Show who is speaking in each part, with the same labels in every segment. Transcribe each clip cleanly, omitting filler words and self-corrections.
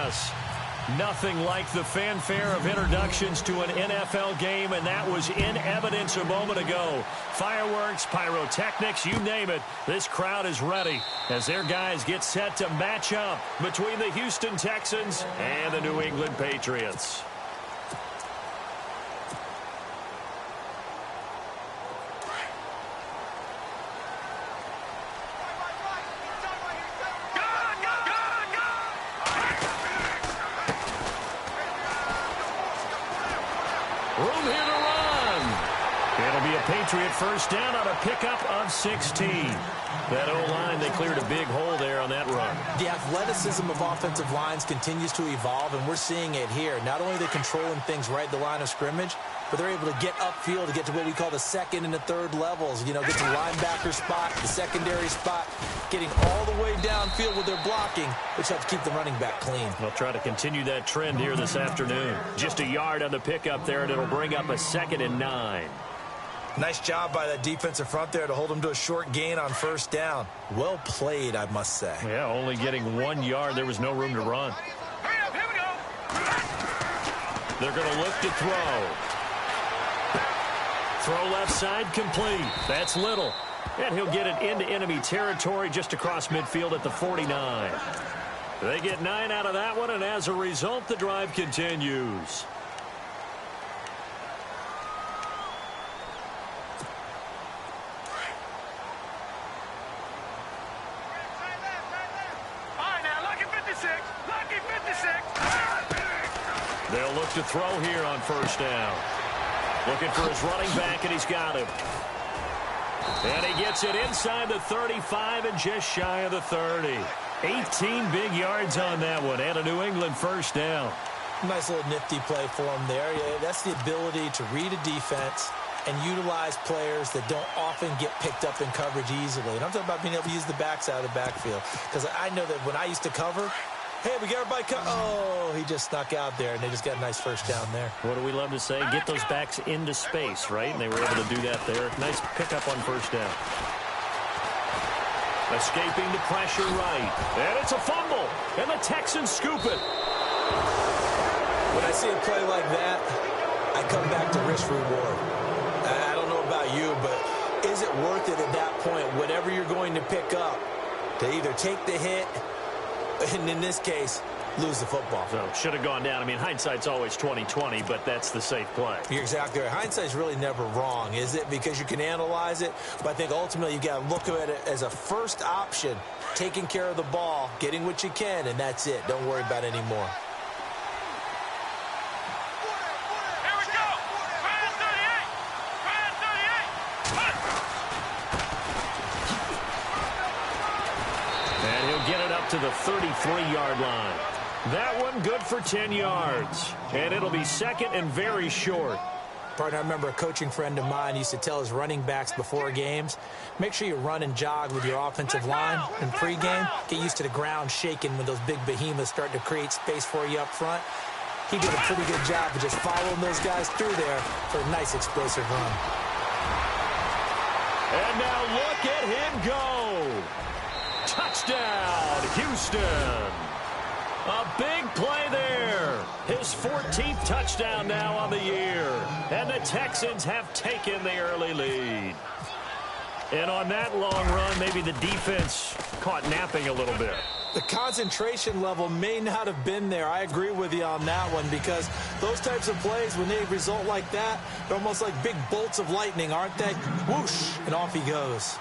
Speaker 1: us. Nothing like the fanfare of introductions to an NFL game, and that was in evidence a moment ago. Fireworks, pyrotechnics, you name it. This crowd is ready as their guys get set to match up between the Houston Texans and the New England Patriots. Room here to run. It'll be a Patriot first down on a pickup of 16. That O-line, they cleared a big hole there on that run.
Speaker 2: The athleticism of offensive lines continues to evolve, and we're seeing it here. Not only are they controlling things right at the line of scrimmage, but they're able to get upfield to get to what we call the second and the third levels. You know, get to the linebacker spot, the secondary spot, getting all the way downfield with their blocking, which helps keep the running back clean.
Speaker 1: They'll try to continue that trend here this afternoon. Just a yard on the pickup there, and it'll bring up a 2nd and 9.
Speaker 2: Nice job by that defensive front there to hold them to a short gain on first down. Well played, I must say.
Speaker 1: Yeah, only getting 1 yard. There was no room to run.
Speaker 3: Hurry up, here we go.
Speaker 1: They're going to look to throw. Throw left side complete. That's Little. And he'll get it into enemy territory just across midfield at the 49. They get 9 out of that one, and as a result, the drive continues. They'll look to throw here on first down. Looking for his running back, and he's got him. And he gets it inside the 35 and just shy of the 30. 18 big yards on that one, and a New England first down.
Speaker 2: Nice little nifty play for him there. Yeah, that's the ability to read a defense and utilize players that don't often get picked up in coverage easily. And I'm talking about being able to use the backside of the backfield. Because I know that when I used to cover, hey, we got everybody oh, he just snuck out there, and they just got a nice first down there.
Speaker 1: What do we love to say? Get those backs into space, right? And they were able to do that there. Nice pickup on first down. Escaping the pressure right. And it's a fumble. And the Texans scoop it.
Speaker 2: When I see a play like that, I come back to risk reward. I don't know about you, but is it worth it at that point, whatever you're going to pick up, to either take the hit, and in this case, lose the football?
Speaker 1: So should have gone down. I mean, hindsight's always 20/20, but that's the safe play.
Speaker 2: You're exactly right. Hindsight's really never wrong, is it? Because you can analyze it, but I think ultimately you got to look at it as a first option, taking care of the ball, getting what you can, and that's it. Don't worry about it anymore.
Speaker 3: Here we go. Fire 38. Fire 38.
Speaker 1: And he'll get it up to the 33-yard line. That one good for 10 yards. And it'll be second and very short.
Speaker 2: Partner, I remember a coaching friend of mine used to tell his running backs before games, make sure you run and jog with your offensive line in pregame. Get used to the ground shaking when those big behemoths start to create space for you up front. He did a pretty good job of just following those guys through there for a nice explosive run.
Speaker 1: And now look at him go. Touchdown, Houston. A big play there. His 14th touchdown now on the year. And the Texans have taken the early lead. And on that long run, maybe the defense caught napping a little bit.
Speaker 2: The concentration level may not have been there. I agree with you on that one, because those types of plays, when they result like that, they're almost like big bolts of lightning, aren't they? Whoosh, and off he goes.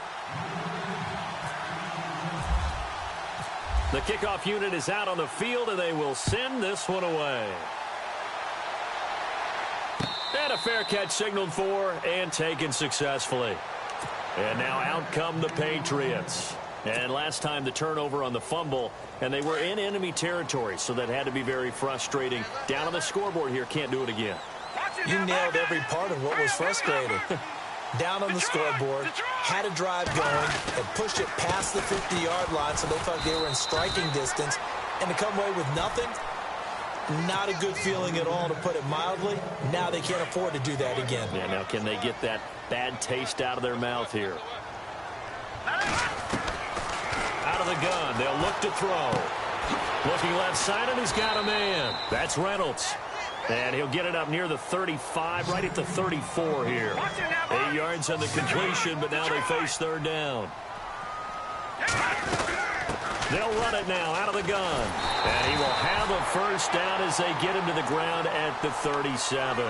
Speaker 1: The kickoff unit is out on the field, and they will send this one away. And a fair catch signaled for and taken successfully. And now out come the Patriots. And last time the turnover on the fumble, and they were in enemy territory, so that had to be very frustrating. Down on the scoreboard here, can't do it again.
Speaker 2: You nailed every part of what was frustrating. Down on the scoreboard, had a drive going, and pushed it past the 50-yard line, so they thought they were in striking distance, and to come away with nothing, not a good feeling at all, to put it mildly. Now they can't afford to do that again.
Speaker 1: Yeah, now can they get that bad taste out of their mouth here? Out of the gun, they'll look to throw. Looking left side, and he's got a man. That's Reynolds. And he'll get it up near the 35, right at the 34 here. 8 yards on the completion, but now they face third down. They'll run it now out of the gun. And he will have a first down as they get him to the ground at the 37.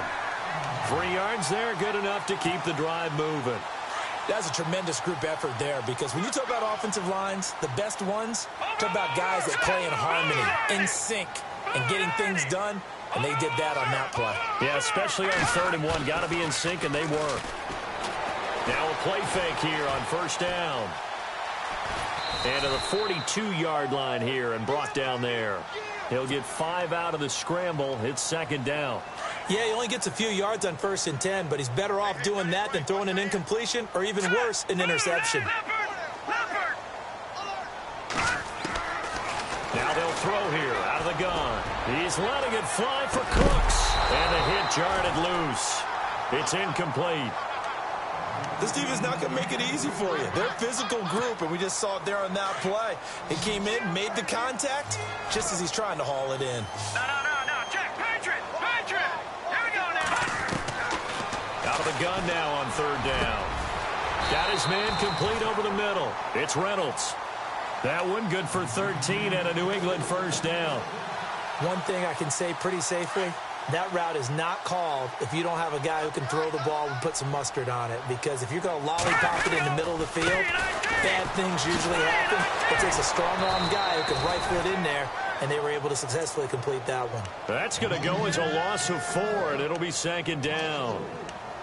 Speaker 1: 3 yards there, good enough to keep the drive moving.
Speaker 2: That's a tremendous group effort there, because when you talk about offensive lines, the best ones, talk about guys that play in harmony, in sync, and getting things done, and they did that on that play.
Speaker 1: Yeah, especially on 3rd and 1. Got to be in sync, and they were. Now a play fake here on first down. And to the 42-yard line here and brought down there. He'll get 5 out of the scramble. It's second down.
Speaker 2: Yeah, he only gets a few yards on 1st and 10, but he's better off doing that than throwing an incompletion or even worse, an interception.
Speaker 1: Now they'll throw here out of the gun. He's letting it fly for Cooks. And the hit jarred it loose. It's incomplete.
Speaker 2: This team is not going to make it easy for you. They're a physical group, and we just saw it there on that play. He came in, made the contact, just as he's trying to haul it in.
Speaker 3: No. Check. Patriot. Here we go now.
Speaker 1: Out of the gun now on 3rd down. Got his man complete over the middle. It's Reynolds. That one good for 13 and a New England first down.
Speaker 2: One thing I can say pretty safely, that route is not called if you don't have a guy who can throw the ball and put some mustard on it. Because if you're going to lollipop it in the middle of the field, bad things usually happen. It takes a strong-armed guy who can rifle it in there, and they were able to successfully complete that one.
Speaker 1: That's going to go as a loss of 4, and it'll be second down.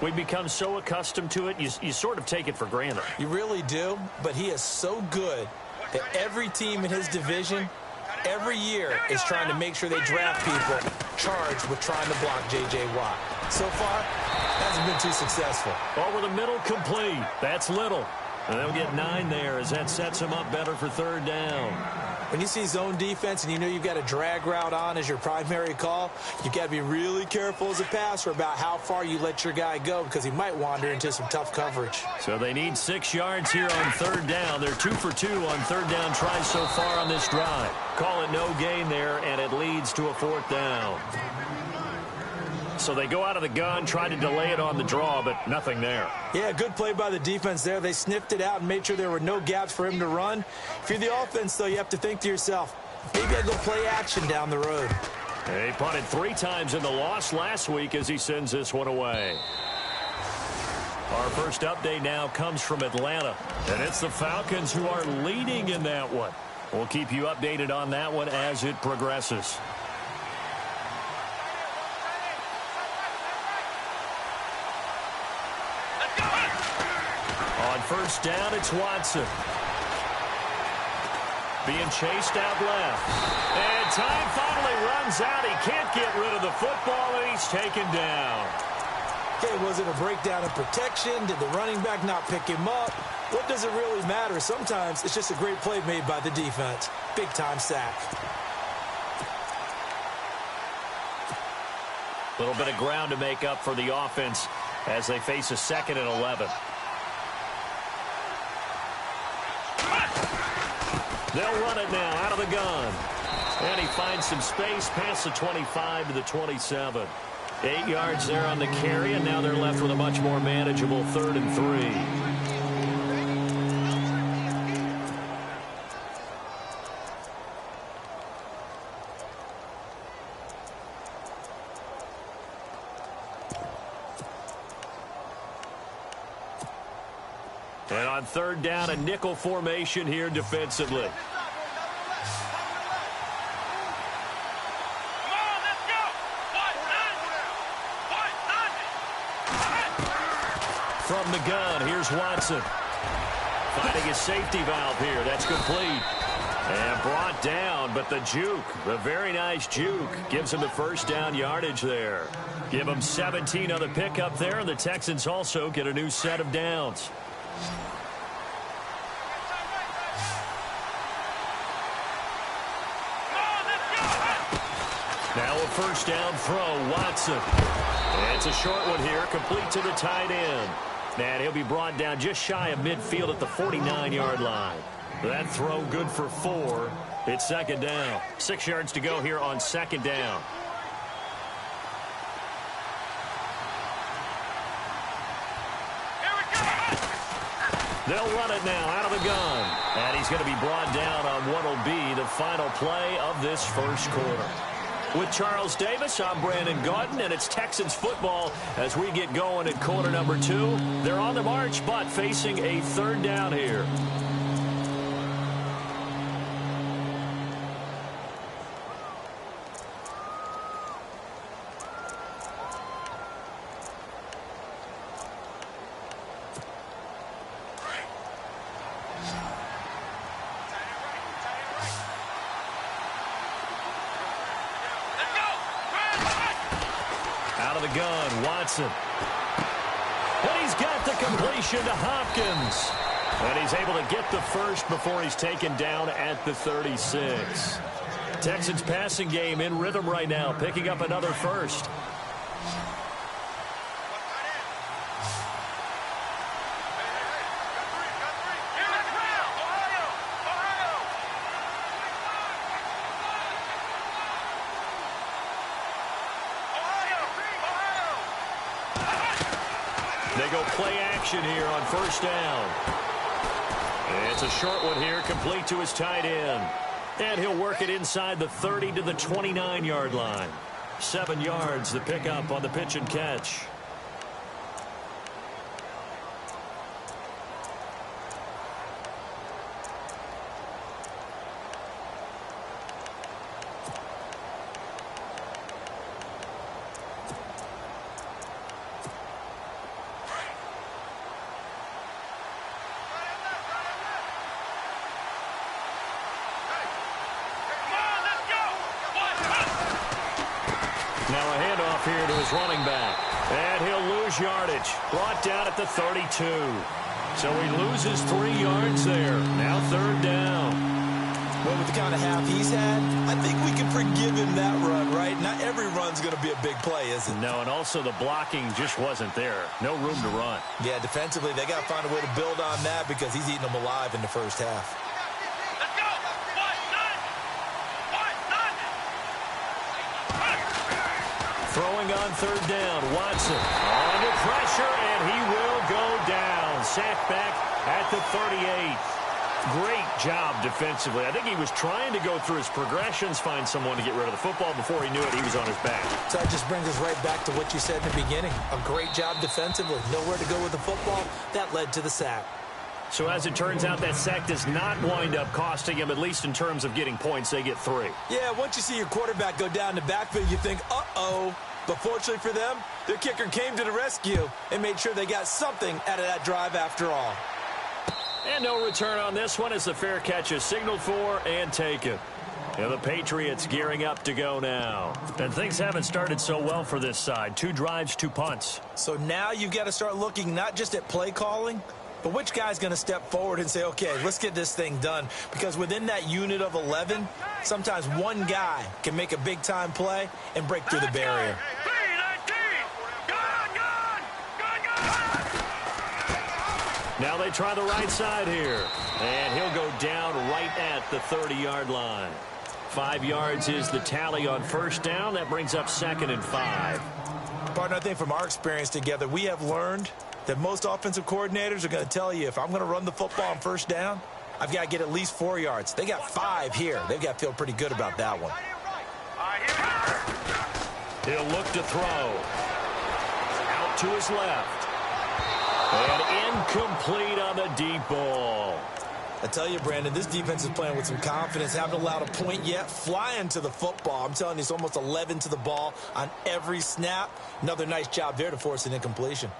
Speaker 1: We've become so accustomed to it, you sort of take it for granted.
Speaker 2: You really do, but he is so good that every team in his division every year is trying to make sure they draft people charged with trying to block J.J. Watt. So far, hasn't been too successful.
Speaker 1: Over the middle, complete. That's Little. And they'll get 9 there as that sets him up better for 3rd down.
Speaker 2: When you see zone defense and you know you've got a drag route on as your primary call, you've got to be really careful as a passer about how far you let your guy go, because he might wander into some tough coverage.
Speaker 1: So they need 6 yards here on 3rd down. They're 2 for 2 on 3rd down tries so far on this drive. Call it no gain there, and it leads to a 4th down. So they go out of the gun, try to delay it on the draw, but nothing there.
Speaker 2: Yeah, good play by the defense there. They sniffed it out and made sure there were no gaps for him to run. If you're the offense, though, you have to think to yourself, maybe I go play action down the road.
Speaker 1: He punted 3 times in the loss last week as he sends this one away. Our first update now comes from Atlanta, and it's the Falcons who are leading in that one. We'll keep you updated on that one as it progresses. On first down, it's Watson. Being chased out left. And time finally runs out. He can't get rid of the football, and he's taken down.
Speaker 2: Okay, was it a breakdown in protection? Did the running back not pick him up? What does it really matter? Sometimes it's just a great play made by the defense. Big-time sack.
Speaker 1: A little bit of ground to make up for the offense as they face a 2nd and 11. They'll run it now out of the gun. And he finds some space past the 25 to the 27. 8 yards there on the carry, and now they're left with a much more manageable 3rd and 3. And on 3rd down, a nickel formation here defensively. From the gun, here's Watson. Finding his safety valve here. That's complete. And brought down, but the juke, the very nice juke, gives him the first down yardage there. Give him 17 on the pickup there, and the Texans also get a new set of downs. Now a first down throw, Watson. And it's a short one here, complete to the tight end. And he'll be brought down just shy of midfield at the 49-yard line. That throw good for 4. It's second down. 6 yards to go here on second down. They'll run it now out of the gun. And he's going to be brought down on what will be the final play of this first quarter. With Charles Davis, I'm Brandon Gaudin, and it's Texans football as we get going at quarter number 2. They're on the march, but facing a third down here. Out of the gun, Watson. And he's got the completion to Hopkins. And he's able to get the first before he's taken down at the 36. Texans passing game in rhythm right now, picking up another first. They go play action here on first down. It's a short one here, complete to his tight end. And he'll work it inside the 30 to the 29-yard line. 7 yards, the pickup on the pitch and catch. Now a handoff here to his running back. And he'll lose yardage. Brought down at the 32. So he loses 3 yards there. Now third down.
Speaker 2: Well, with the kind of half he's had, I think we can forgive him that run, right? Not every run's going to be a big play, is it?
Speaker 1: No, and also the blocking just wasn't there. No room to run.
Speaker 2: Yeah, defensively, they got to find a way to build on that because he's eating them alive in the first half.
Speaker 1: Throwing on third down, Watson under pressure, and he will go down. Sacked back at the 38. Great job defensively. I think he was trying to go through his progressions, find someone to get rid of the football. Before he knew it, he was on his back.
Speaker 2: So that just brings us right back to what you said in the beginning. A great job defensively. Nowhere to go with the football. That led to the sack.
Speaker 1: So as it turns out, that sack does not wind up costing him, at least in terms of getting points. They get 3.
Speaker 2: Yeah, once you see your quarterback go down the backfield, you think, uh-oh. But fortunately for them, their kicker came to the rescue and made sure they got something out of that drive after all.
Speaker 1: And no return on this one as the fair catch is signaled for and taken. And the Patriots gearing up to go now. And things haven't started so well for this side. 2 drives, 2 punts.
Speaker 2: So now you've got to start looking not just at play calling, but which guy's going to step forward and say, okay, let's get this thing done. Because within that unit of 11, sometimes one guy can make a big-time play and break through the barrier.
Speaker 1: Now they try the right side here. And he'll go down right at the 30-yard line. 5 yards is the tally on first down. That brings up 2nd and 5.
Speaker 2: Partner, I think from our experience together, we have learned that most offensive coordinators are going to tell you, if I'm going to run the football on first down, I've got to get at least 4 yards. They got 5 here. They've got to feel pretty good about that one.
Speaker 1: He'll look to throw. Out to his left. And incomplete on the deep ball.
Speaker 2: I tell you, Brandon, this defense is playing with some confidence. Haven't allowed a point yet. Flying to the football. I'm telling you, it's almost 11 to the ball on every snap. Another nice job there to force an incompletion.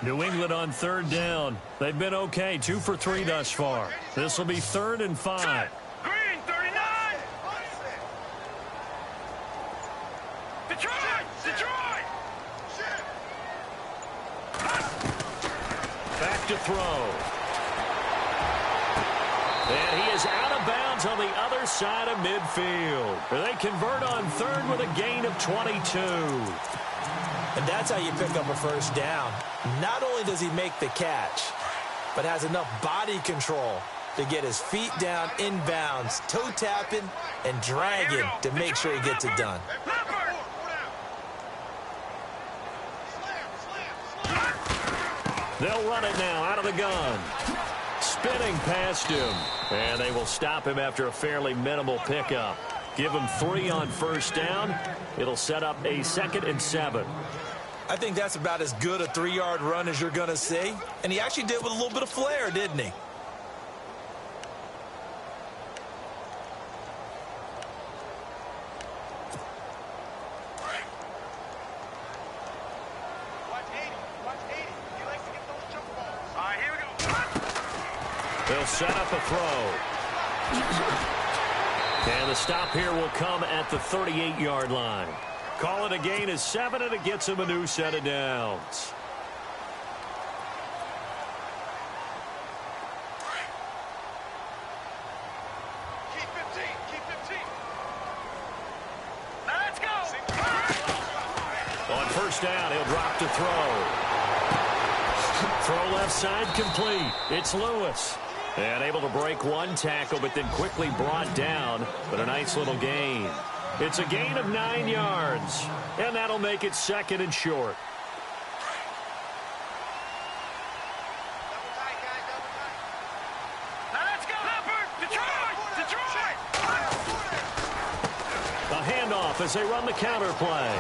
Speaker 1: New England on third down. They've been okay. 2 for 3 thus far. This will be 3rd and 5.
Speaker 3: Green, 39. Detroit! Detroit!
Speaker 1: Back to throw. And he is out of bounds on the other side of midfield. They convert on 3rd with a gain of 22.
Speaker 2: And that's how you pick up a first down. Not only does he make the catch, but has enough body control to get his feet down inbounds, toe tapping and dragging to make sure he gets it done.
Speaker 1: They'll run it now out of the gun. Spinning past him. And they will stop him after a fairly minimal pickup. Give him 3 on first down. It'll set up a 2nd and 7.
Speaker 2: I think that's about as good a 3-yard run as you're going to see. And he actually did with a little bit of flair, didn't he?
Speaker 1: They'll set up a throw. And the stop here will come at the 38-yard line. Call it a gain of 7, and it gets him a new set of downs.
Speaker 3: Keep 15. Keep 15. Now let's go.
Speaker 1: On first down, he'll drop to throw. Throw left side complete. It's Lewis. And able to break one tackle, but then quickly brought down. But a nice little gain. It's a gain of 9 yards. And that'll make it 2nd and short.
Speaker 3: Now let's go. Detroit. Detroit.
Speaker 1: A handoff as they run the counter play.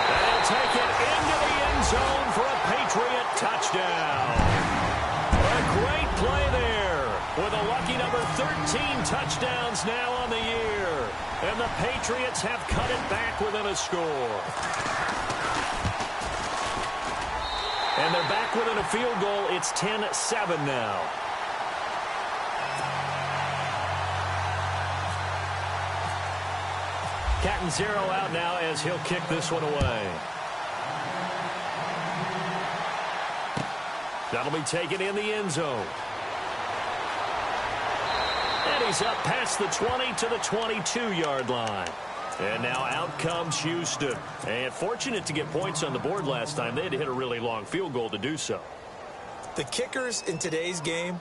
Speaker 1: They'll take it into the end zone for a Patriot touchdown. A great play there with a lucky number 13 touchdowns now on the year. And the Patriots have cut it back within a score. And they're back within a field goal. It's 10-7 now. Catanzaro out now as he'll kick this one away. That'll be taken in the end zone. And he's up past the 20 to the 22-yard line. And now out comes Houston. And fortunate to get points on the board last time. They had to hit a really long field goal to do so.
Speaker 2: The kickers in today's game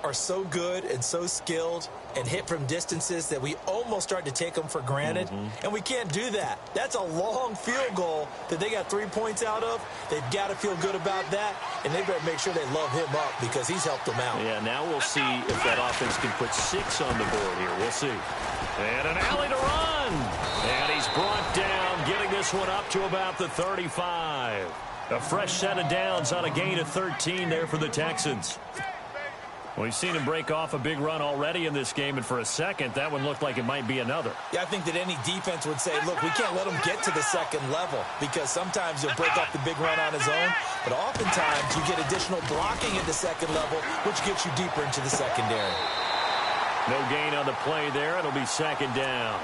Speaker 2: are so good and so skilled and hit from distances that we almost start to take them for granted. And we can't do that. That's a long field goal that they got 3 points out of. They've got to feel good about that, and they better make sure they love him up because he's helped them out.
Speaker 1: Yeah, now we'll see if that offense can put 6 on the board here. We'll see. And an alley to run. And he's brought down, getting this one up to about the 35. A fresh set of downs on a gain of 13 there for the Texans. We've seen him break off a big run already in this game, and for a second, that one looked like it might be another.
Speaker 2: Yeah, I think that any defense would say, look, we can't let him get to the second level because sometimes he'll break off the big run on his own, but oftentimes you get additional blocking at the second level, which gets you deeper into the secondary.
Speaker 1: No gain on the play there. It'll be 2nd down.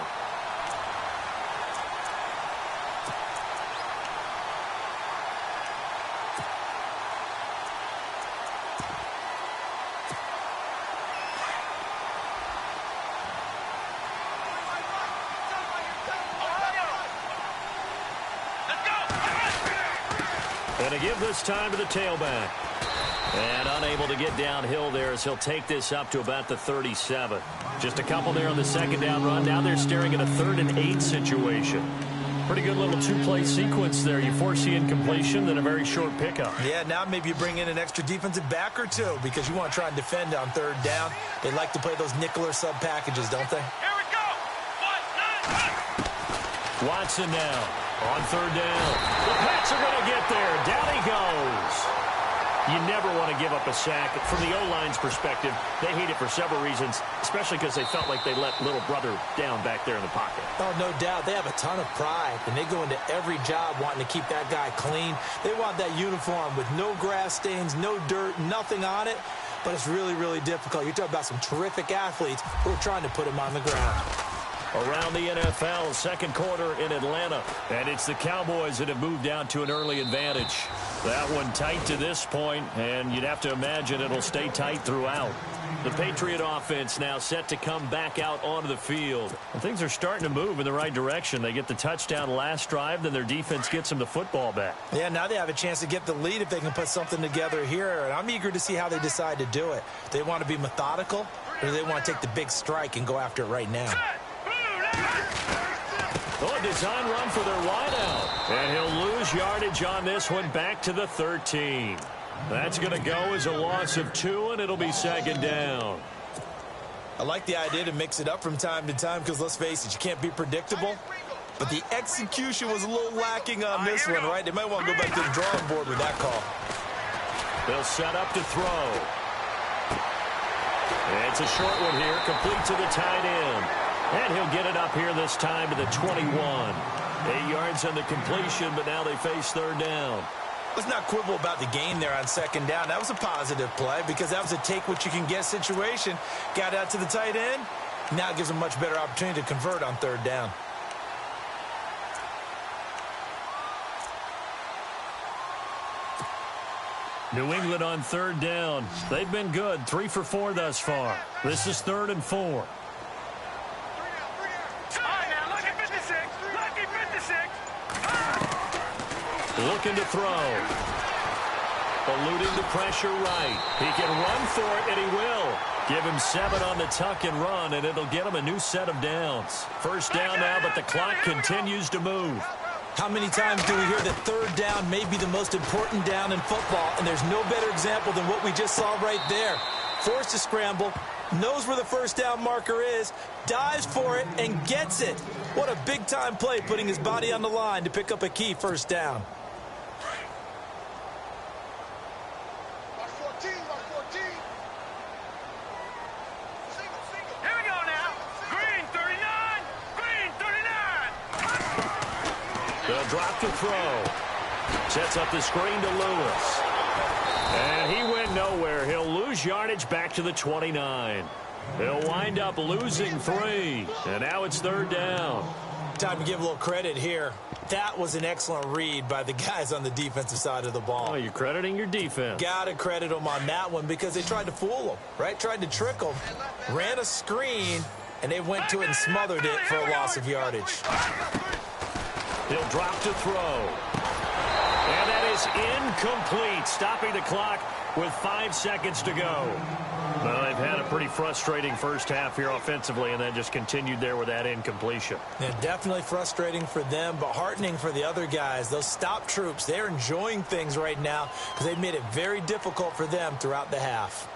Speaker 1: And to give this time to the tailback. And unable to get downhill there as he'll take this up to about the 37. Just a couple there on the 2nd down run. Now they're staring at a 3rd and 8 situation. Pretty good little 2-play sequence there. You force the incompletion, then a very short pickup.
Speaker 2: Yeah, now maybe you bring in an extra defensive back or two because you want to try and defend on 3rd down. They like to play those nickel or sub packages, don't they?
Speaker 3: Here we go.
Speaker 1: Watson now on 3rd down. The Pats are going to get there. Down he goes. You never want to give up a sack. From the O-line's perspective, they hate it for several reasons, especially because they felt like they let little brother down back there in the pocket.
Speaker 2: Oh, no doubt. They have a ton of pride, and they go into every job wanting to keep that guy clean. They want that uniform with no grass stains, no dirt, nothing on it, but it's really, really difficult. You're talking about some terrific athletes who are trying to put him on the ground.
Speaker 1: Around the NFL, 2nd quarter in Atlanta. And it's the Cowboys that have moved down to an early advantage. That one tight to this point, and you'd have to imagine it'll stay tight throughout. The Patriot offense now set to come back out onto the field. And things are starting to move in the right direction. They get the touchdown last drive, then their defense gets them the football back.
Speaker 2: Yeah, now they have a chance to get the lead if they can put something together here. And I'm eager to see how they decide to do it. Do they want to be methodical, or do they want to take the big strike and go after it right now?
Speaker 1: Oh, a design run for their wideout. And he'll lose yardage on this one back to the 13. That's going to go as a loss of 2, and it'll be second down.
Speaker 2: I like the idea to mix it up from time to time because, let's face it, you can't be predictable. But the execution was a little lacking on this one, right? They might want to go back to the drawing board with that call.
Speaker 1: They'll set up to throw. It's a short one here, complete to the tight end. And he'll get it up here this time to the 21. 8 yards on the completion, but now they face third down.
Speaker 2: Let's not quibble about the gain there on second down. That was a positive play because that was a take-what-you-can-get situation. Got out to the tight end. Now it gives them a much better opportunity to convert on third down.
Speaker 1: New England on third down. They've been good, 3 for 4 thus far. This is 3rd and 4.
Speaker 3: All right, now, lucky 56. Lucky 56.
Speaker 1: Looking to throw. Eluding the pressure right. He can run for it, and he will. Give him 7 on the tuck and run, and it'll get him a new set of downs. First down now, but the clock continues to move.
Speaker 2: How many times do we hear that third down may be the most important down in football, and there's no better example than what we just saw right there. Forced to scramble, knows where the first down marker is, dives for it, and gets it. What a big-time play, putting his body on the line to pick up a key first down.
Speaker 3: Here we go now. Green 39. Green 39.
Speaker 1: They'll drop to throw. Sets up the screen to Lewis. And he went nowhere. He'll lose yardage back to the 29. He'll wind up losing 3. And now it's third down.
Speaker 2: Time to give a little credit here. That was an excellent read by the guys on the defensive side of the ball.
Speaker 1: Oh, you're crediting your defense.
Speaker 2: Got to credit them on that one because they tried to fool them, right? Tried to trick them. Ran a screen, and they went to it and smothered it for a loss of yardage.
Speaker 1: He'll drop to throw. And that is incomplete, stopping the clock with 5 seconds to go. Well, they've had a pretty frustrating first half here offensively, and then just continued there with that incompletion.
Speaker 2: Yeah, definitely frustrating for them, but heartening for the other guys. Those stop troops, they're enjoying things right now because they've made it very difficult for them throughout the half.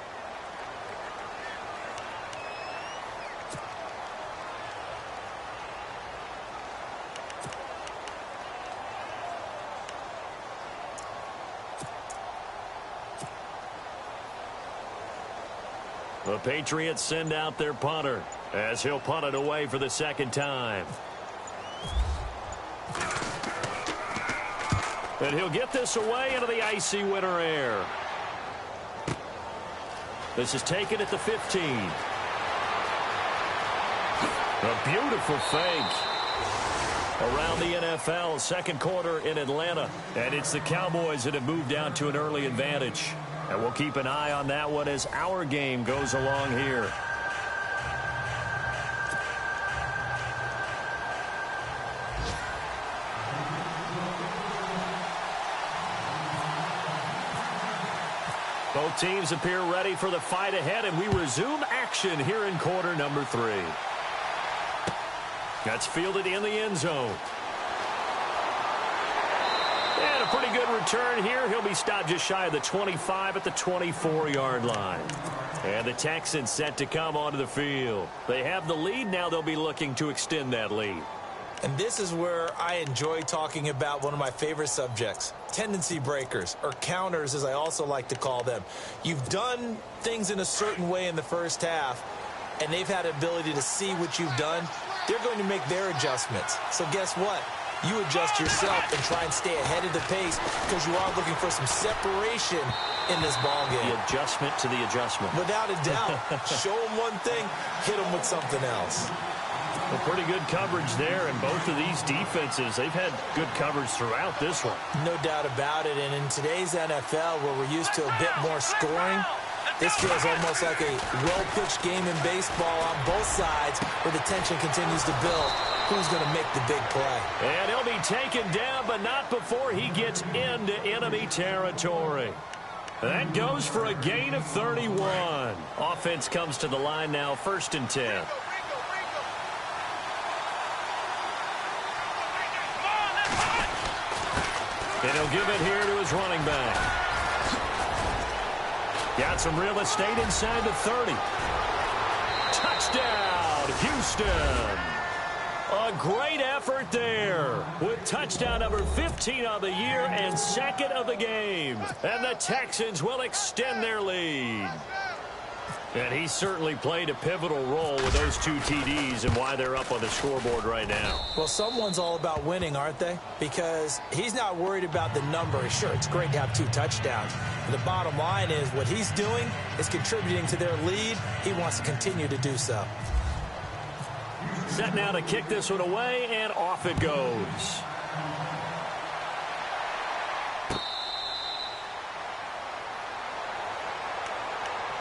Speaker 1: The Patriots send out their punter as he'll punt it away for the second time. And he'll get this away into the icy winter air. This is taken at the 15. A beautiful fake. Around the NFL, second quarter in Atlanta. And it's the Cowboys that have moved down to an early advantage. And we'll keep an eye on that one as our game goes along here. Both teams appear ready for the fight ahead, and we resume action here in quarter number 3. That's fielded in the end zone. And a pretty good return here. He'll be stopped just shy of the 25 at the 24-yard line. And the Texans set to come onto the field. They have the lead. Now they'll be looking to extend that lead.
Speaker 2: And this is where I enjoy talking about one of my favorite subjects, tendency breakers, or counters as I also like to call them. You've done things in a certain way in the first half, and they've had the ability to see what you've done. They're going to make their adjustments. So guess what? You adjust yourself and try and stay ahead of the pace because you are looking for some separation in this ball game.
Speaker 1: The adjustment to the adjustment.
Speaker 2: Without a doubt. Show them one thing, hit them with something else.
Speaker 1: Well, pretty good coverage there, and both of these defenses, they've had good coverage throughout this one.
Speaker 2: No doubt about it, and in today's NFL, where we're used to a bit more scoring, This feels almost like a well-pitched game in baseball on both sides where the tension continues to build. Who's going to make the big play?
Speaker 1: And he'll be taken down, but not before he gets into enemy territory. That goes for a gain of 31. Offense comes to the line now, 1st and 10. And he'll give it here to his running back. Got some real estate inside the 30. Touchdown, Houston. A great effort there with touchdown number 15 on the year and 2nd of the game. And the Texans will extend their lead. And he certainly played a pivotal role with those 2 TDs and why they're up on the scoreboard right now.
Speaker 2: Well, someone's all about winning, aren't they? Because he's not worried about the number. Sure, it's great to have 2 touchdowns. But the bottom line is what he's doing is contributing to their lead. He wants to continue to do so.
Speaker 1: Set now to kick this one away, and off it goes.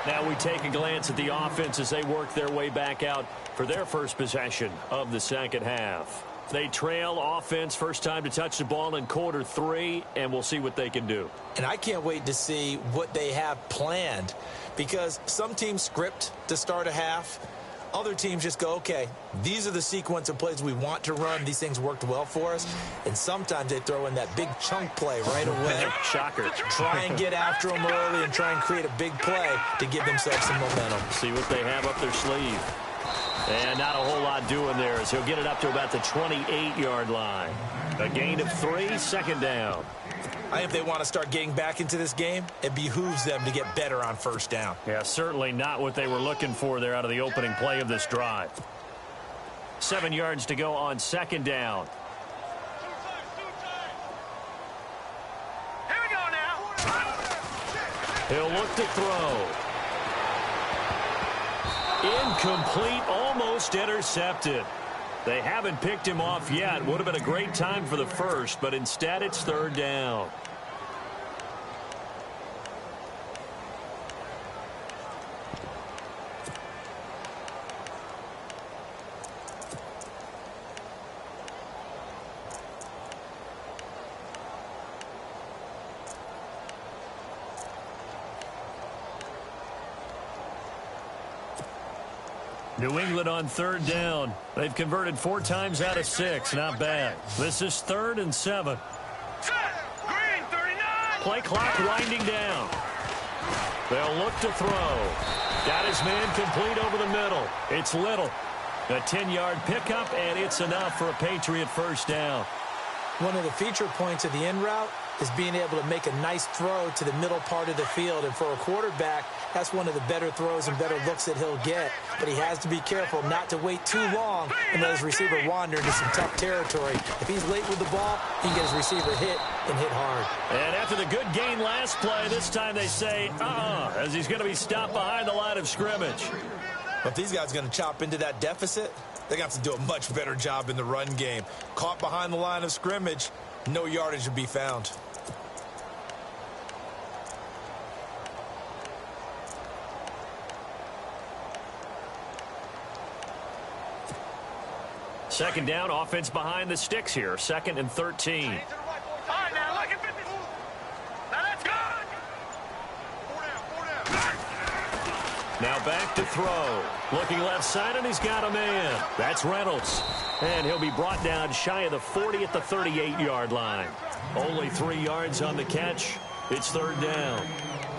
Speaker 1: Now we take a glance at the offense as they work their way back out for their first possession of the second half. They trail offense, first time to touch the ball in quarter 3, and we'll see what they can do.
Speaker 2: And I can't wait to see what they have planned, because some teams script to start a half. Other teams just go, okay, these are the sequence of plays we want to run. These things worked well for us. And sometimes they throw in that big chunk play right away.
Speaker 1: Shocker.
Speaker 2: Try and get after them early and try and create a big play to give themselves some momentum.
Speaker 1: See what they have up their sleeve. And not a whole lot doing there as he'll get it up to about the 28-yard line. A gain of 3, 2nd down.
Speaker 2: I think if they want to start getting back into this game, it behooves them to get better on 1st down.
Speaker 1: Yeah, certainly not what they were looking for there out of the opening play of this drive. 7 yards to go on 2nd down.
Speaker 3: Here we go now.
Speaker 1: He'll look to throw. Incomplete, almost intercepted. They haven't picked him off yet. Would have been a great time for the first, but instead it's 3rd down. New England on 3rd down. They've converted 4 times out of 6. Not bad. This is 3rd and 7.
Speaker 3: Set. Green, 39.
Speaker 1: Play clock winding down. They'll look to throw. Got his man complete over the middle. It's Little. A 10-yard pickup, and it's enough for a Patriot 1st down.
Speaker 2: One of the feature points of the in route is being able to make a nice throw to the middle part of the field. And for a quarterback, that's one of the better throws and better looks that he'll get. But he has to be careful not to wait too long and let his receiver wander into some tough territory. If he's late with the ball, he can get his receiver hit and hit hard.
Speaker 1: And after the good gain last play, this time they say, as he's going to be stopped behind the line of scrimmage.
Speaker 2: But if these guys are going to chop into that deficit, they're going to have to do a much better job in the run game. Caught behind the line of scrimmage, no yardage to be found.
Speaker 1: Second down, offense behind the sticks here. 2nd and 13.
Speaker 3: All right, now look at this. Now let's go.
Speaker 1: Now back to throw. Looking left side, and he's got a man. That's Reynolds. And he'll be brought down shy of the 40 at the 38-yard line. Only 3 yards on the catch. It's 3rd down.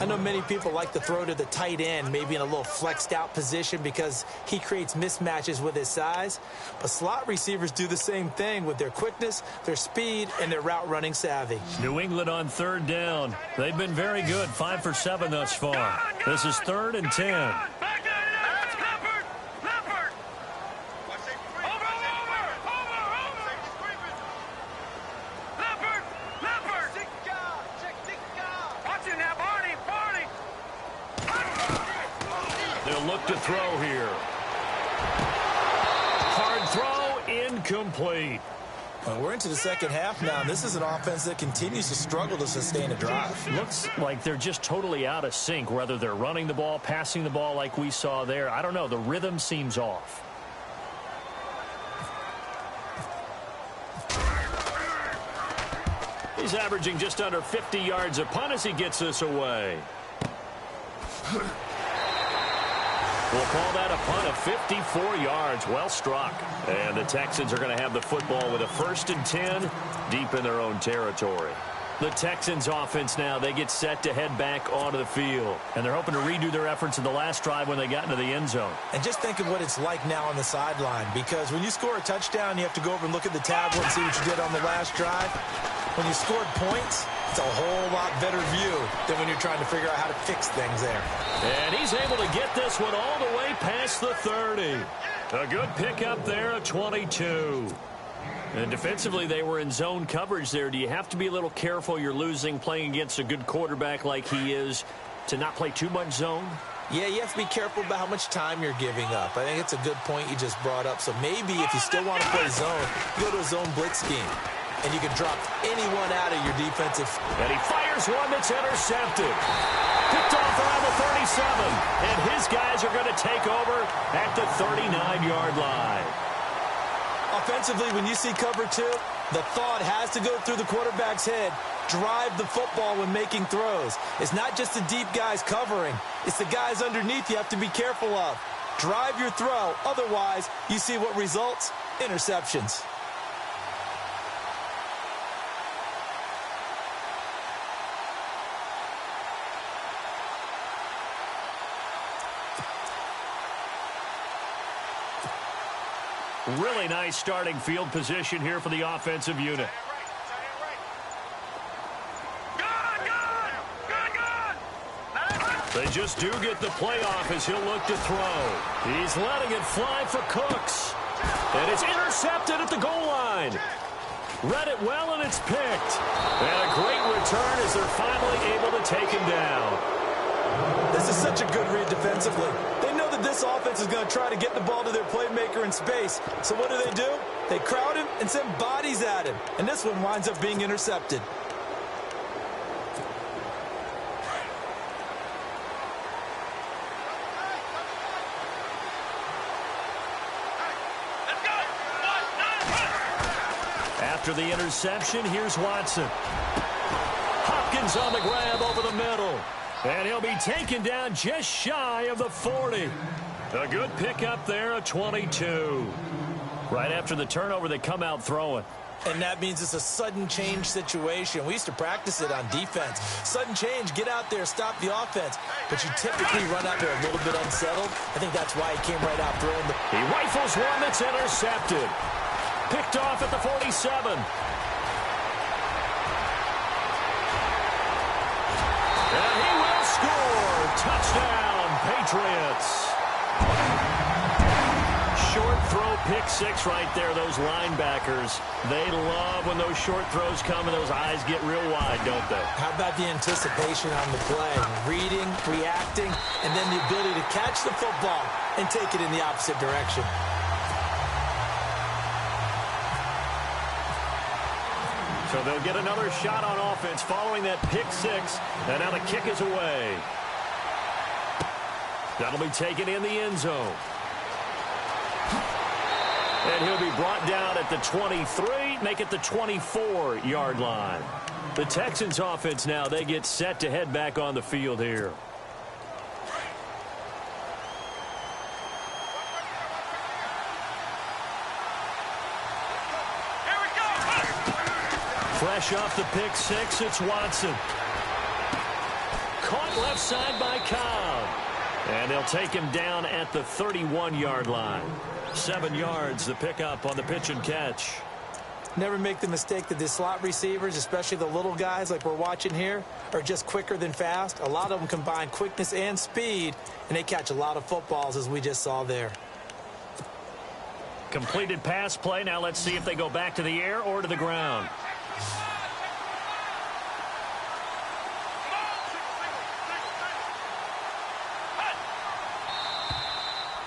Speaker 2: I know many people like to throw to the tight end, maybe in a little flexed out position because he creates mismatches with his size. But slot receivers do the same thing with their quickness, their speed, and their route running savvy.
Speaker 1: New England on 3rd down. They've been very good, 5 for 7 thus far. This is 3rd and 10.
Speaker 3: Back there, that's Leopard. Leopard. Over. Leopard. Watch it now, Barney.
Speaker 1: They'll look to throw here. Hard throw, incomplete.
Speaker 2: Well, we're into the second half now, and this is an offense that continues to struggle to sustain a drive.
Speaker 1: Looks like they're just totally out of sync, whether they're running the ball, passing the ball like we saw there. I don't know. The rhythm seems off. He's averaging just under 50 yards a punt as he gets this away. We'll call that a punt of 54 yards. Well struck. And the Texans are going to have the football with a 1st and 10 deep in their own territory. The Texans offense now, they get set to head back onto the field. And they're hoping to redo their efforts in the last drive when they got into the end zone.
Speaker 2: And just think of what it's like now on the sideline, because when you score a touchdown, you have to go over and look at the tablet and see what you did on the last drive. When you scored points, it's a whole lot better view than when you're trying to figure out how to fix things there.
Speaker 1: And he's able to get this one all the way past the 30. A good pickup there at 22. And defensively, they were in zone coverage there. Do you have to be a little careful? You're losing playing against a good quarterback like he is to not play too much zone?
Speaker 2: Yeah, you have to be careful about how much time you're giving up. I think it's a good point you just brought up. So maybe if you still want to play zone, you go to a zone blitz scheme. And you can drop anyone out of your defensive.
Speaker 1: And he fires one that's intercepted. Picked off around the 37. And his guys are going to take over at the 39-yard line.
Speaker 2: Offensively, when you see cover 2, the thought has to go through the quarterback's head. Drive the football when making throws. It's not just the deep guys covering. It's the guys underneath you have to be careful of. Drive your throw. Otherwise, you see what results? Interceptions.
Speaker 1: Really nice starting field position here for the offensive unit. They just do get the playoff as he'll look to throw. He's letting it fly for Cooks. And it's intercepted at the goal line. Read it well, and it's picked. And a great return as they're finally able to take him down.
Speaker 2: This is such a good read defensively. They know that this offense is going to try to get the ball to their playmaker in space. So what do? They crowd him and send bodies at him. And this one winds up being intercepted.
Speaker 1: After the interception, here's Watson. Hopkins on the grab over the middle. And he'll be taken down just shy of the 40. A good pickup there at 22. Right after the turnover, they come out throwing.
Speaker 2: And that means it's a sudden change situation. We used to practice it on defense. Sudden change, get out there, stop the offense. But you typically run out there a little bit unsettled. I think that's why he came right out throwing the...
Speaker 1: He rifles one that's intercepted. Picked off at the 47. And he will score. Touchdown, Patriots. Short throw, pick six right there. Those linebackers, they love when those short throws come and those eyes get real wide, don't they?
Speaker 2: How about the anticipation on the play? Reading, reacting, and then the ability to catch the football and take it in the opposite direction.
Speaker 1: So they'll get another shot on offense following that pick six. And now the kick is away. That'll be taken in the end zone. And he'll be brought down at the 23, make it the 24-yard line. The Texans offense now, they get set to head back on the field here. Fresh off the pick six, it's Watson. Caught left side by Cobb. And they'll take him down at the 31-yard line. 7 yards, the pickup on the pitch and catch.
Speaker 2: Never make the mistake that the slot receivers, especially the little guys like we're watching here, are just quicker than fast. A lot of them combine quickness and speed, and they catch a lot of footballs, as we just saw there.
Speaker 1: Completed pass play. Now let's see if they go back to the air or to the ground.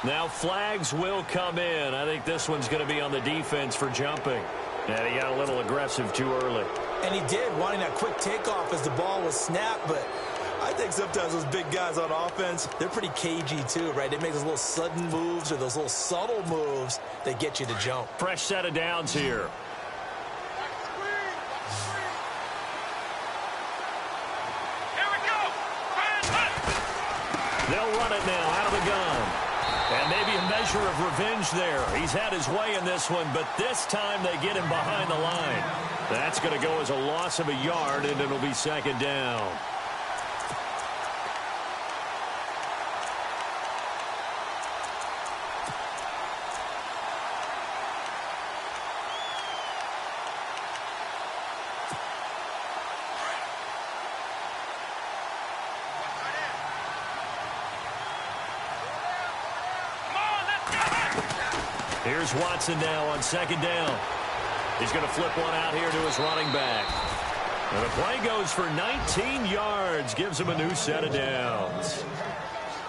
Speaker 1: Now flags will come in. I think this one's going to be on the defense for jumping. And he got a little aggressive too early.
Speaker 2: And he did, wanting that quick takeoff as the ball was snapped, but I think sometimes those big guys on offense, they're pretty cagey too, right? They make those little sudden moves or those little subtle moves that get you to jump.
Speaker 1: Fresh set of downs here.
Speaker 3: Here we go.
Speaker 1: They'll run it now out of the gun. And maybe a measure of revenge there. He's had his way in this one, but this time they get him behind the line. That's going to go as a loss of a yard, and it'll be second down. Here's Watson now on second down. He's going to flip one out here to his running back. And the play goes for 19 yards, gives him a new set of downs.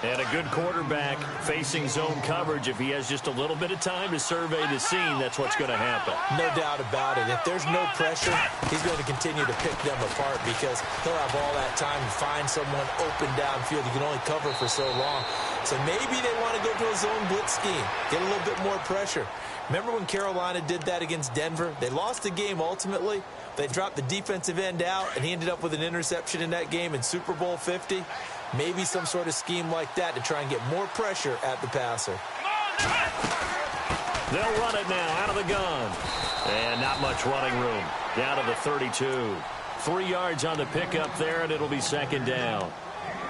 Speaker 1: And a good quarterback facing zone coverage. If he has just a little bit of time to survey the scene, that's what's going to happen.
Speaker 2: No doubt about it. If there's no pressure, he's going to continue to pick them apart because he'll have all that time to find someone open downfield. He can only cover for so long. So maybe they want to go to a zone blitz scheme, get a little bit more pressure. Remember when Carolina did that against Denver? They lost the game ultimately. They dropped the defensive end out, and he ended up with an interception in that game in Super Bowl 50. Maybe some sort of scheme like that to try and get more pressure at the passer.
Speaker 1: They'll run it now out of the gun. And not much running room. Down to the 32. 3 yards on the pickup there, and it'll be second down.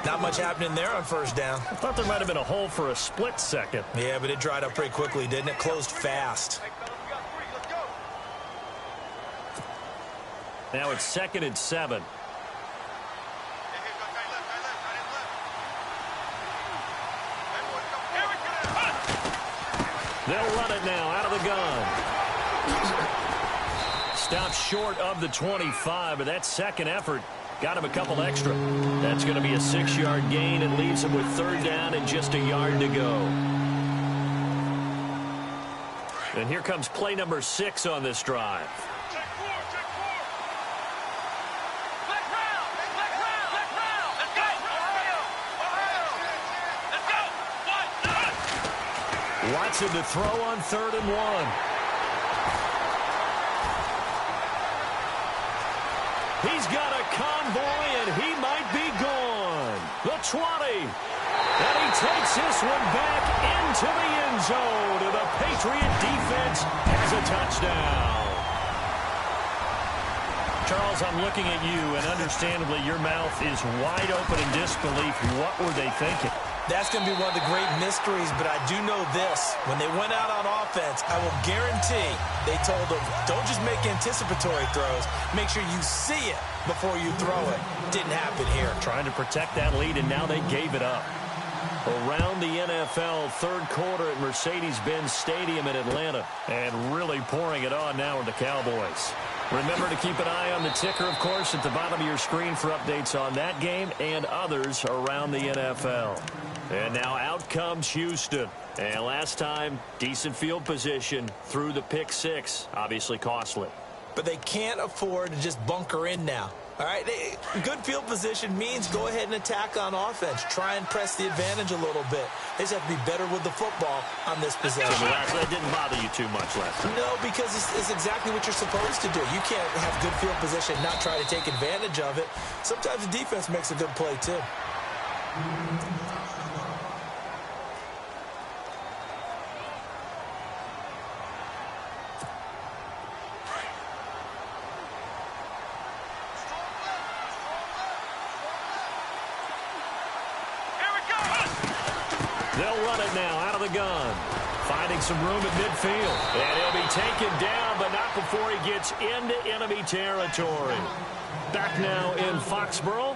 Speaker 2: Not much happening there on first down.
Speaker 1: I thought there might have been a hole for a split second.
Speaker 2: Yeah, but it dried up pretty quickly, didn't it? Closed fast.
Speaker 1: Now it's 2nd and 7. They'll run it now out of the gun. Stopped short of the 25, but that second effort got him a couple extra. That's going to be a 6-yard gain and leaves him with third down and just a yard to go. And here comes play number 6 on this drive. Watson to throw on 3rd and 1. He's got a convoy, and he might be gone. The 20. And he takes this one back into the end zone. And the Patriot defense has a touchdown. Charles, I'm looking at you, and understandably your mouth is wide open in disbelief. What were they thinking?
Speaker 2: That's going to be one of the great mysteries, but I do know this. When they went out on offense, I will guarantee they told them, don't just make anticipatory throws. Make sure you see it before you throw it. Didn't happen here.
Speaker 1: Trying to protect that lead, and now they gave it up. Around the NFL, third quarter at Mercedes-Benz Stadium in Atlanta, and really pouring it on now with the Cowboys. Remember to keep an eye on the ticker, of course, at the bottom of your screen for updates on that game and others around the NFL. And now out comes Houston. And last time, decent field position through the pick 6. Obviously costly.
Speaker 2: But they can't afford to just bunker in now. All right, good field position means go ahead and attack on offense. Try and press the advantage a little bit. They just have to be better with the football on this possession.
Speaker 1: So that didn't bother you too much last time.
Speaker 2: No, because it's exactly what you're supposed to do. You can't have good field position and not try to take advantage of it. Sometimes the defense makes a good play, too.
Speaker 1: They'll run it now out of the gun. Finding some room at midfield. And he'll be taken down, but not before he gets into enemy territory. Back now in Foxborough.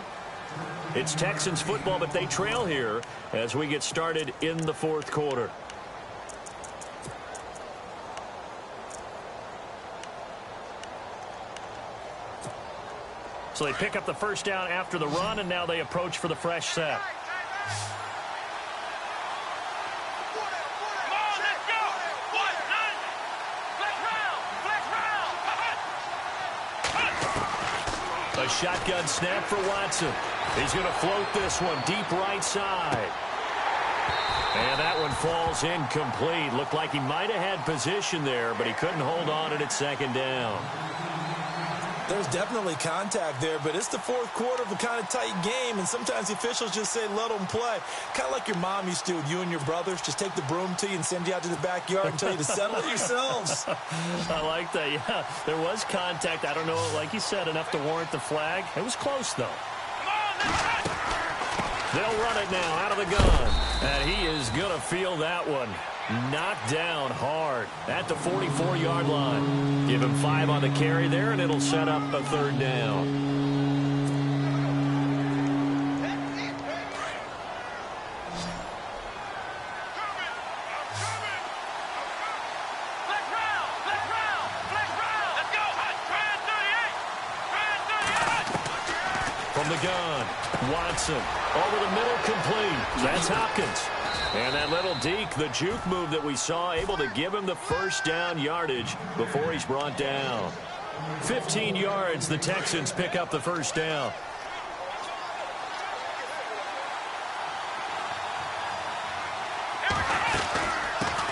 Speaker 1: It's Texans football, but they trail here as we get started in the fourth quarter. So they pick up the first down after the run, and now they approach for the fresh set. A shotgun snap for Watson. He's going to float this one deep right side. And that one falls incomplete. Looked like he might have had position there, but he couldn't hold on at second down.
Speaker 2: There's definitely contact there, but it's the fourth quarter of a kind of tight game, and sometimes the officials just say, let them play. Kind of like your mom used to with you and your brothers. Just take the broom to you and send you out to the backyard and tell you to settle it yourselves.
Speaker 1: I like that, yeah. There was contact. I don't know, like you said, enough to warrant the flag. It was close, though. They'll run it now out of the gun. And he is going to feel that one. Knocked down hard at the 44-yard line. Give him 5 on the carry there, and it'll set up a third down. From the gun, Watson over the middle, complete. That's Hopkins. And that little deke, the juke move that we saw, able to give him the first down yardage before he's brought down. 15 yards, the Texans pick up the first down.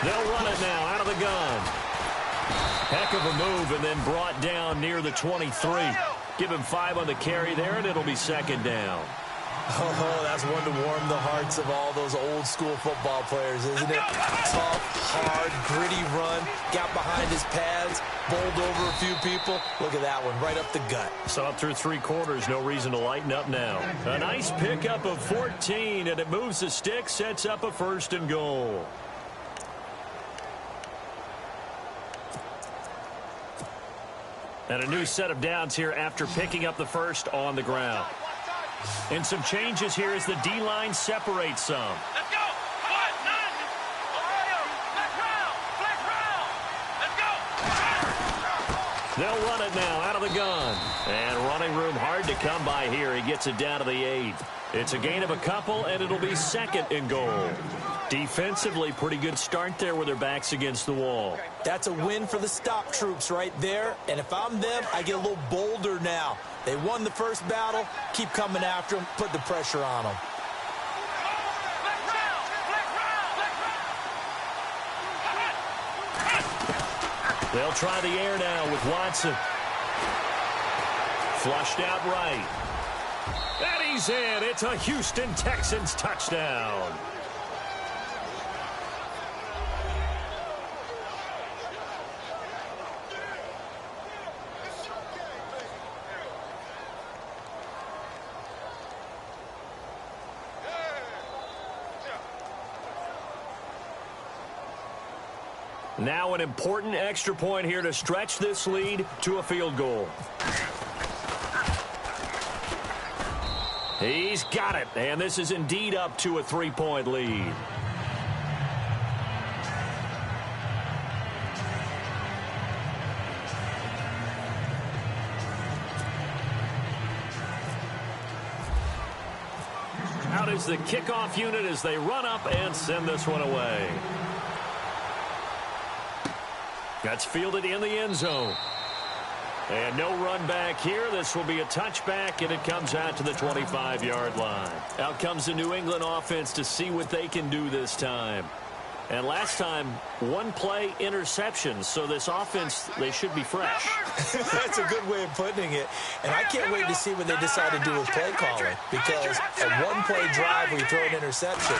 Speaker 1: They'll run it now out of the gun. Heck of a move, and then brought down near the 23. Give him 5 on the carry there, and it'll be second down.
Speaker 2: Oh, that's one to warm the hearts of all those old-school football players, isn't it? Tough, hard, gritty run. Got behind his pads, bowled over a few people. Look at that one, right up the gut.
Speaker 1: So up through 3 quarters, no reason to lighten up now. A nice pickup of 14, and it moves the stick, sets up a first and goal. And a new set of downs here after picking up the first on the ground. And some changes here as the D-line separates some.
Speaker 3: Let's go. What? None. Ohio. Flex round. Let's go.
Speaker 1: They'll run it now out of the gun. And running room hard to come by here. He gets it down to the 8. It's a gain of a couple, and it'll be second and goal. Defensively, pretty good start there with their backs against the wall.
Speaker 2: That's a win for the stop troops right there. And if I'm them, I get a little bolder now. They won the first battle. Keep coming after them. Put the pressure on them.
Speaker 1: They'll try the air now with Watson. Flushed out right. And he's in. It's a Houston Texans touchdown. Now an important extra point here to stretch this lead to a field goal. He's got it, and this is indeed up to a 3-point lead. Out is the kickoff unit as they run up and send this one away. That's fielded in the end zone. And no run back here. This will be a touchback, and it comes out to the 25-yard line. Out comes the New England offense to see what they can do this time. And last time, 1 play interception. So this offense, they should be fresh.
Speaker 2: That's a good way of putting it. And I can't wait to see what they decide to do with play calling. Because a 1-play drive where you throw an interception,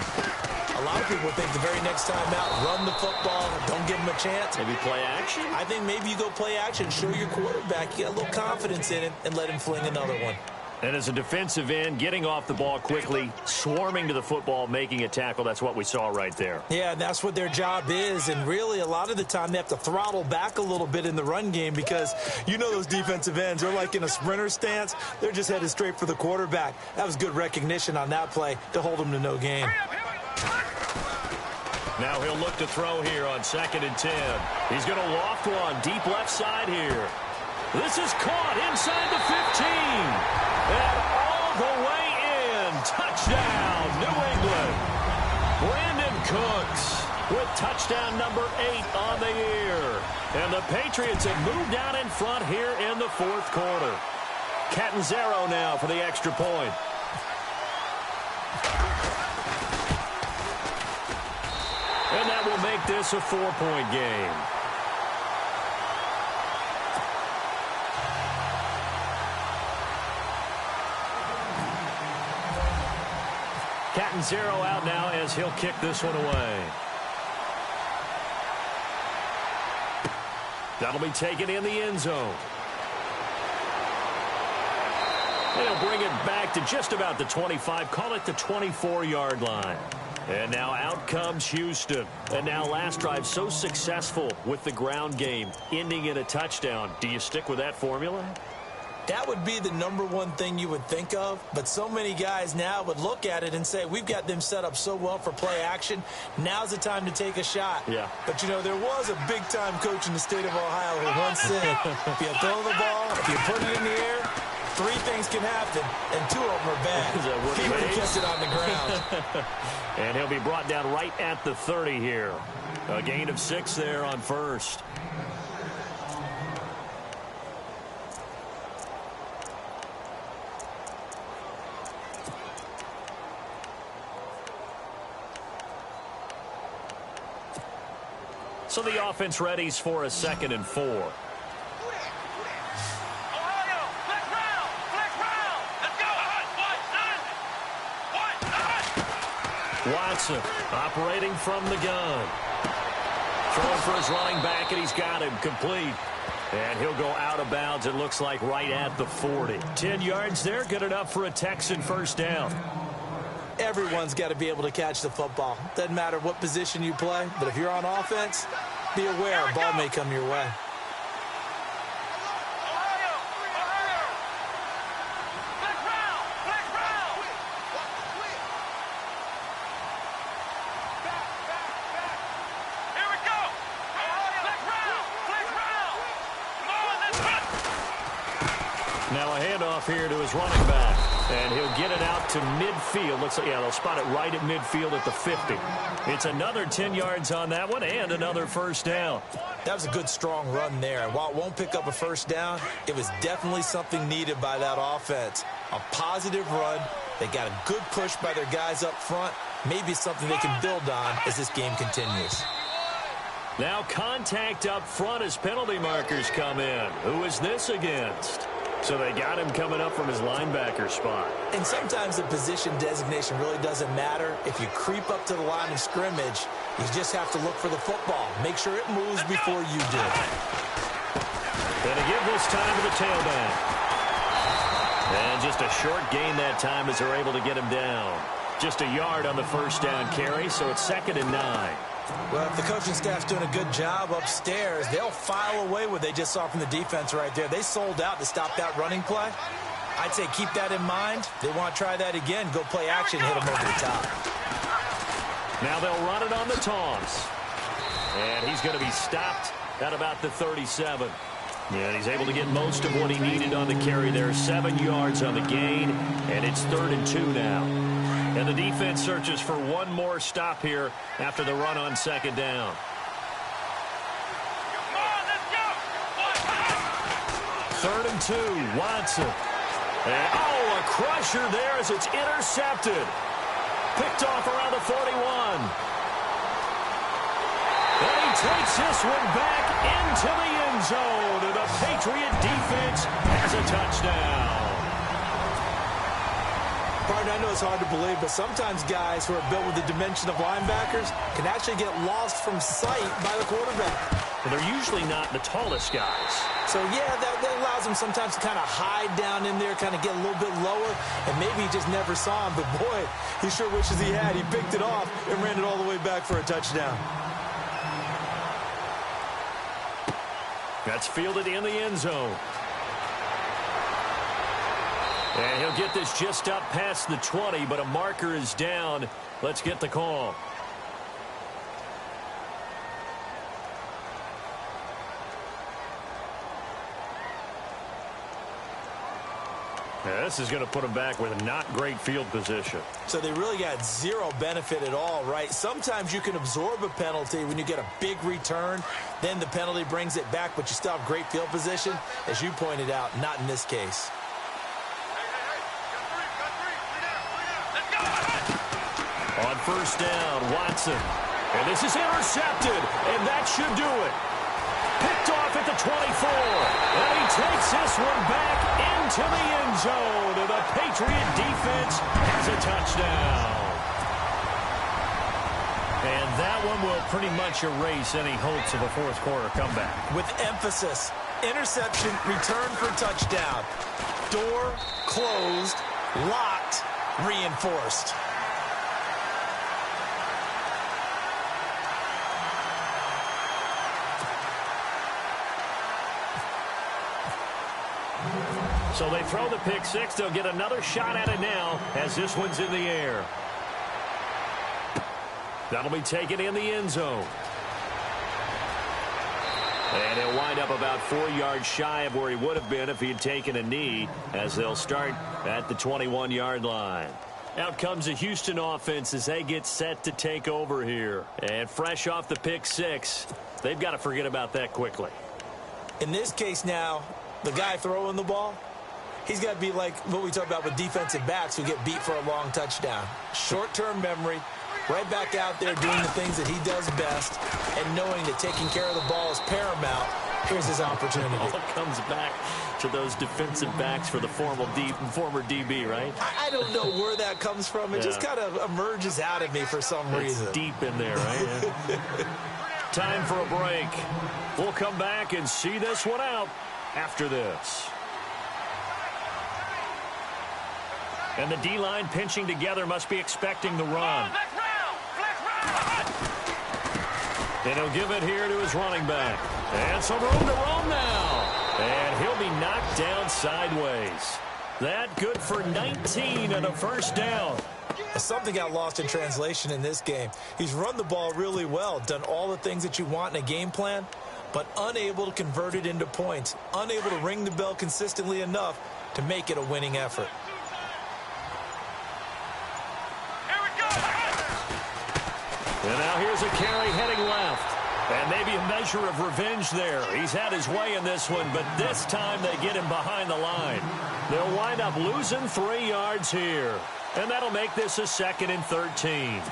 Speaker 2: a lot of people think the very next time out, run the football, don't give them a chance.
Speaker 1: Maybe play action?
Speaker 2: I think maybe you go play action, show your quarterback, you got a little confidence in it, and let him fling another one.
Speaker 1: And as a defensive end, getting off the ball quickly, swarming to the football, making a tackle, that's what we saw right there.
Speaker 2: Yeah, that's what their job is, and really a lot of the time they have to throttle back a little bit in the run game because you know those defensive ends, they're like in a sprinter stance. They're just headed straight for the quarterback. That was good recognition on that play to hold them to no gain.
Speaker 1: Now he'll look to throw here on 2nd and 10. He's going to loft one deep left side here. This is caught inside the 15. And all the way in. Touchdown, New England. Brandon Cooks with touchdown number 8 on the year. And the Patriots have moved out in front here in the 4th quarter. Catanzaro now for the extra point. And that will make this a 4-point game. Catanzaro out now as he'll kick this one away. That'll be taken in the end zone. They'll bring it back to just about the 25, call it the 24-yard line. And now out comes Houston. And now last drive so successful with the ground game, ending in a touchdown. Do you stick with that formula?
Speaker 2: That would be the number one thing you would think of, but so many guys now would look at it and say, we've got them set up so well for play action. Now's the time to take a shot.
Speaker 1: Yeah.
Speaker 2: But, you know, there was a big-time coach in the state of Ohio who once said, if you throw the ball, if you put it in the air, 3 things can happen, and 2 of them are bad. He would have kept it on the ground.
Speaker 1: And he'll be brought down right at the 30 here. A gain of 6 there on first. So the offense readies for a 2nd and 4.
Speaker 3: Ohio, flex round, let's go.
Speaker 1: Watson operating from the gun. Throwing for his running back, and he's got him complete. And he'll go out of bounds, it looks like, right at the 40. 10 yards there, good enough for a Texan first down.
Speaker 2: Everyone's got to be able to catch the football. Doesn't matter what position you play, but if you're on offense, be aware a ball may come your way.
Speaker 3: Ohio, flex round. Here we go. Ohio, flex round. Come on, let's go.
Speaker 1: Now a handoff here to his running back. And he'll get it out to midfield. Looks like, yeah, they'll spot it right at midfield at the 50. It's another 10 yards on that one and another first down.
Speaker 2: That was a good, strong run there. And while it won't pick up a first down, it was definitely something needed by that offense. A positive run. They got a good push by their guys up front. Maybe something they can build on as this game continues.
Speaker 1: Now contact up front as penalty markers come in. Who is this against? So they got him coming up from his linebacker spot.
Speaker 2: And sometimes the position designation really doesn't matter. If you creep up to the line of scrimmage, you just have to look for the football. Make sure it moves before you do.
Speaker 1: And to give this time to the tailback. And just a short gain that time as they're able to get him down. Just a yard on the first down carry, so it's 2nd and 9.
Speaker 2: Well, if the coaching staff's doing a good job upstairs, they'll file away what they just saw from the defense right there. They sold out to stop that running play. I'd say keep that in mind. They want to try that again. Go play action, hit them over the top.
Speaker 1: Now they'll run it on the toss. And he's going to be stopped at about the 37. Yeah, he's able to get most of what he needed on the carry there. 7 yards on the gain, and it's 3rd and 2 now. And the defense searches for one more stop here after the run on 2nd down.
Speaker 3: Come on, let's go.
Speaker 1: 3rd and 2, Watson. And, a crusher there as it's intercepted. Picked off around the 41. And he takes this one back into the end zone. And the Patriot defense has a touchdown.
Speaker 2: Partner, I know it's hard to believe, but sometimes guys who are built with the dimension of linebackers can actually get lost from sight by the quarterback.
Speaker 1: And they're usually not the tallest guys.
Speaker 2: So, yeah, that allows them sometimes to kind of hide down in there, kind of get a little bit lower, and maybe he just never saw him. But, boy, he sure wishes he had. He picked it off and ran it all the way back for a touchdown.
Speaker 1: That's fielded in the end zone. And he'll get this just up past the 20, but a marker is down. Let's get the call. Yeah, this is going to put him back with a not great field position.
Speaker 2: So they really got zero benefit at all, right? Sometimes you can absorb a penalty when you get a big return. Then the penalty brings it back, but you still have great field position. As you pointed out, not in this case.
Speaker 1: first down. Watson. And this is intercepted, and that should do it. Picked off at the 24. And he takes this one back into the end zone. And the Patriot defense has a touchdown. And that one will pretty much erase any hopes of a fourth quarter comeback.
Speaker 2: With emphasis, interception, return for touchdown. Door closed, locked, reinforced.
Speaker 1: So they throw the pick six. They'll get another shot at it now as this one's in the air. That'll be taken in the end zone. And he'll wind up about 4 yards shy of where he would have been if he had taken a knee, as they'll start at the 21-yard line. Out comes the Houston offense as they get set to take over here. And fresh off the pick six, they've got to forget about that quickly.
Speaker 2: In this case now, the guy throwing the ball, he's got to be like what we talk about with defensive backs who get beat for a long touchdown. Short-term memory, right back out there doing the things that he does best, and knowing that taking care of the ball is paramount. Here's his opportunity.
Speaker 1: It all comes back to those defensive backs for the former DB, right?
Speaker 2: I don't know where that comes from. It just kind of emerges out of me for some reason.
Speaker 1: It's deep in there, right? Yeah. Time for a break. We'll come back and see this one out after this. And the D-line pinching together, must be expecting the run. And he'll give it here to his running back. And some room to roam now. And he'll be knocked down sideways. That good for 19 and a first down.
Speaker 2: Something got lost in translation in this game. He's run the ball really well, done all the things that you want in a game plan, but unable to convert it into points, unable to ring the bell consistently enough to make it a winning effort.
Speaker 1: And now here's a carry heading left. And maybe a measure of revenge there. He's had his way in this one, but this time they get him behind the line. They'll wind up losing 3 yards here. And that'll make this a 2nd and 13.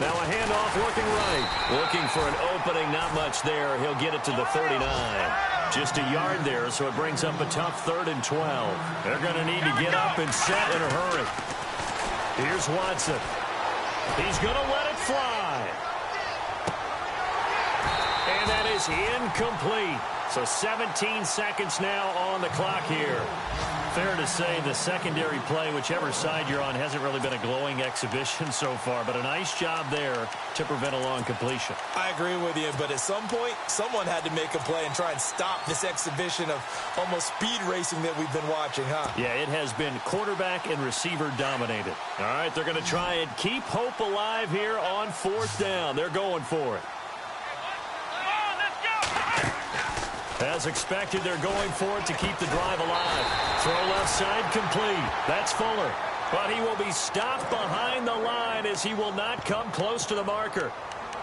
Speaker 1: Now a handoff working right. Looking for an opening, not much there. He'll get it to the 39. Just a yard there, so it brings up a tough 3rd and 12. They're going to need to get up and set in a hurry. Here's Watson. He's going to let it fly. And that is incomplete. So 17 seconds now on the clock here. Fair to say the secondary play, whichever side you're on, hasn't really been a glowing exhibition so far, but a nice job there to prevent a long completion.
Speaker 2: I agree with you, but at some point, someone had to make a play and try and stop this exhibition of almost speed racing that we've been watching, huh?
Speaker 1: Yeah, it has been quarterback and receiver dominated. All right, they're going to try and keep hope alive here on 4th down. They're going for it. As expected, they're going for it to keep the drive alive. Throw left side complete. That's Fuller. But he will be stopped behind the line as he will not come close to the marker.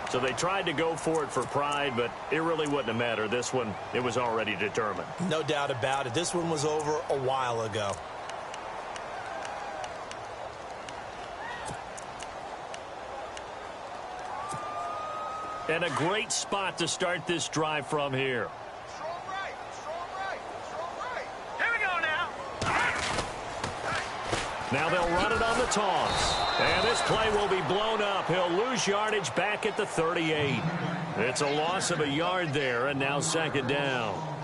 Speaker 1: So they tried to go for it for pride, but it really wouldn't have mattered. This one, it was already determined.
Speaker 2: No doubt about it. This one was over a while ago.
Speaker 1: And a great spot to start this drive from here. Now they'll run it on the toss. And this play will be blown up. He'll lose yardage back at the 38. It's a loss of a yard there, and now 2nd down.